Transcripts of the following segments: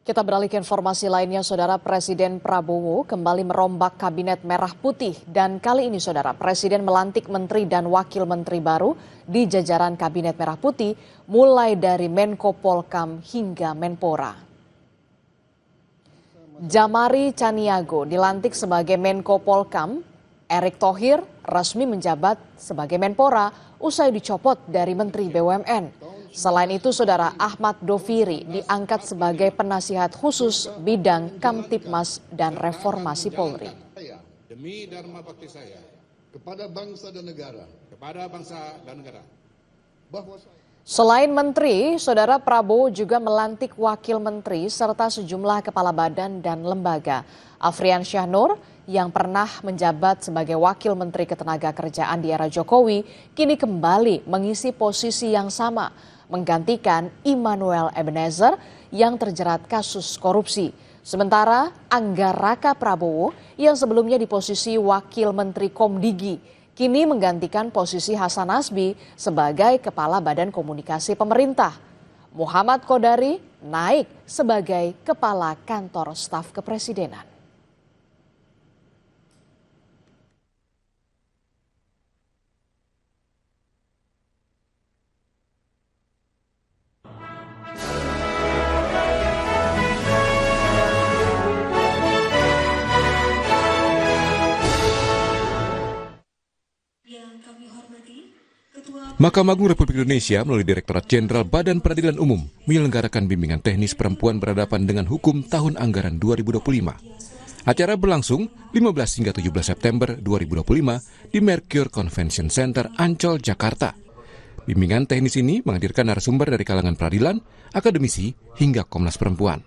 Kita beralih ke informasi lainnya, Saudara. Presiden Prabowo kembali merombak Kabinet Merah Putih dan kali ini, Saudara, Presiden melantik menteri dan wakil menteri baru di jajaran Kabinet Merah Putih mulai dari Menko Polkam hingga Menpora. Jamari Caniago dilantik sebagai Menko Polkam, Erick Thohir resmi menjabat sebagai Menpora usai dicopot dari Menteri BUMN. Selain itu, Saudara, Ahmad Doviri diangkat sebagai penasihat khusus bidang Kamtibmas dan Reformasi Polri. Demi dharma bakti saya kepada bangsa dan negara. Selain menteri, Saudara, Prabowo juga melantik wakil menteri serta sejumlah kepala badan dan lembaga. Afrian Syahnur yang pernah menjabat sebagai wakil menteri Ketenagakerjaan di era Jokowi kini kembali mengisi posisi yang sama, menggantikan Immanuel Ebenezer yang terjerat kasus korupsi. Sementara Angga Raka Prabowo yang sebelumnya di posisi wakil menteri Komdigi kini menggantikan posisi Hasan Nasbi sebagai kepala Badan Komunikasi Pemerintah. Muhammad Kodari naik sebagai kepala kantor staf kepresidenan. Mahkamah Agung Republik Indonesia melalui Direktorat Jenderal Badan Peradilan Umum menyelenggarakan bimbingan teknis perempuan berhadapan dengan hukum tahun anggaran 2025. Acara berlangsung 15 hingga 17 September 2025 di Mercure Convention Center, Ancol, Jakarta. Bimbingan teknis ini menghadirkan narasumber dari kalangan peradilan, akademisi, hingga Komnas Perempuan.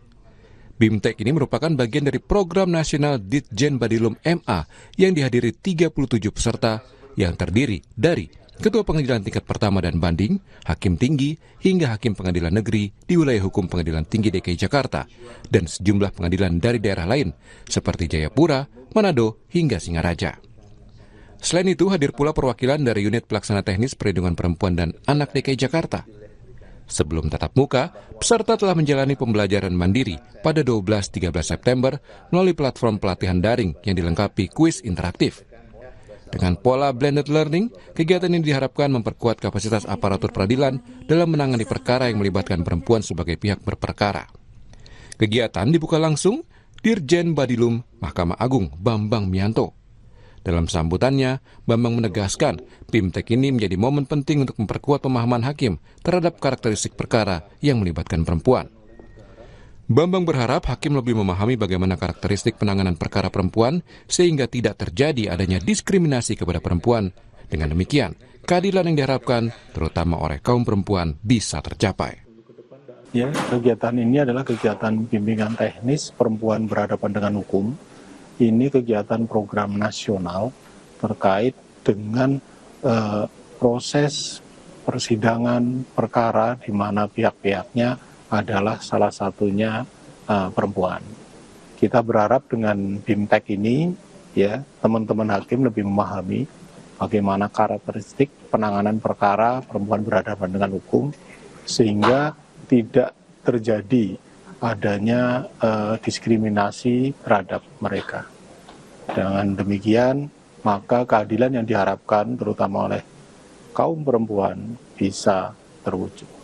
BIMTEK ini merupakan bagian dari program nasional Ditjen Badilum MA yang dihadiri 37 peserta yang terdiri dari Ketua Pengadilan Tingkat Pertama dan Banding, Hakim Tinggi, hingga Hakim Pengadilan Negeri di wilayah hukum Pengadilan Tinggi DKI Jakarta, dan sejumlah pengadilan dari daerah lain, seperti Jayapura, Manado, hingga Singaraja. Selain itu, hadir pula perwakilan dari Unit Pelaksana Teknis Perlindungan Perempuan dan Anak DKI Jakarta. Sebelum tatap muka, peserta telah menjalani pembelajaran mandiri pada 12-13 September melalui platform pelatihan daring yang dilengkapi kuis interaktif. Dengan pola blended learning, kegiatan ini diharapkan memperkuat kapasitas aparatur peradilan dalam menangani perkara yang melibatkan perempuan sebagai pihak berperkara. Kegiatan dibuka langsung Dirjen Badilum Mahkamah Agung Bambang Mianto. Dalam sambutannya, Bambang menegaskan BIMTEK ini menjadi momen penting untuk memperkuat pemahaman hakim terhadap karakteristik perkara yang melibatkan perempuan. Bambang berharap hakim lebih memahami bagaimana karakteristik penanganan perkara perempuan sehingga tidak terjadi adanya diskriminasi kepada perempuan. Dengan demikian, keadilan yang diharapkan, terutama oleh kaum perempuan, bisa tercapai. Ya, kegiatan ini adalah kegiatan bimbingan teknis perempuan berhadapan dengan hukum. Ini kegiatan program nasional terkait dengan proses persidangan perkara di mana pihak-pihaknya adalah salah satunya perempuan. Kita berharap dengan BIMTEK ini, ya, teman-teman hakim lebih memahami bagaimana karakteristik penanganan perkara perempuan berhadapan dengan hukum, sehingga tidak terjadi adanya diskriminasi terhadap mereka. Dengan demikian, maka keadilan yang diharapkan terutama oleh kaum perempuan bisa terwujud.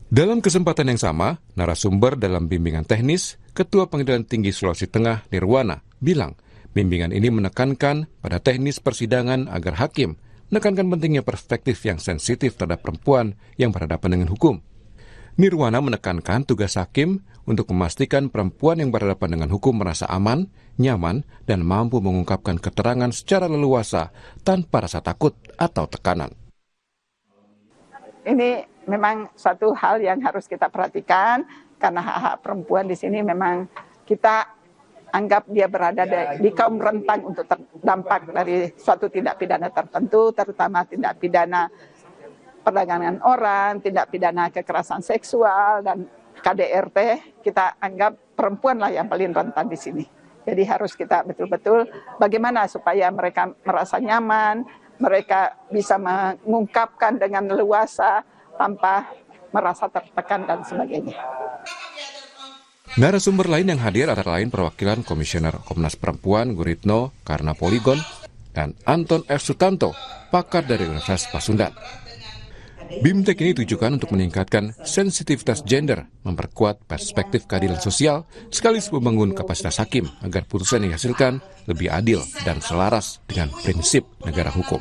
Dalam kesempatan yang sama, narasumber dalam bimbingan teknis, Ketua Pengadilan Tinggi Sulawesi Tengah Nirwana bilang, bimbingan ini menekankan pada teknis persidangan agar hakim menekankan pentingnya perspektif yang sensitif terhadap perempuan yang berhadapan dengan hukum. Nirwana menekankan tugas hakim untuk memastikan perempuan yang berhadapan dengan hukum merasa aman, nyaman, dan mampu mengungkapkan keterangan secara leluasa tanpa rasa takut atau tekanan. Ini memang suatu hal yang harus kita perhatikan karena hak-hak perempuan di sini memang kita anggap dia berada di kaum rentan untuk terdampak dari suatu tindak pidana tertentu, terutama tindak pidana perdagangan orang, tindak pidana kekerasan seksual, dan KDRT. Kita anggap perempuan lah yang paling rentan di sini. Jadi harus kita betul-betul bagaimana supaya mereka merasa nyaman, mereka bisa mengungkapkan dengan leluasa tanpa merasa tertekan dan sebagainya. Narasumber lain yang hadir antara lain perwakilan Komisioner Komnas Perempuan Guritno Karnapoligon dan Anton F. Sutanto, pakar dari Universitas Pasundan. BIMTEK ini ditujukan untuk meningkatkan sensitivitas gender, memperkuat perspektif keadilan sosial, sekaligus membangun kapasitas hakim agar putusan yang dihasilkan lebih adil dan selaras dengan prinsip negara hukum.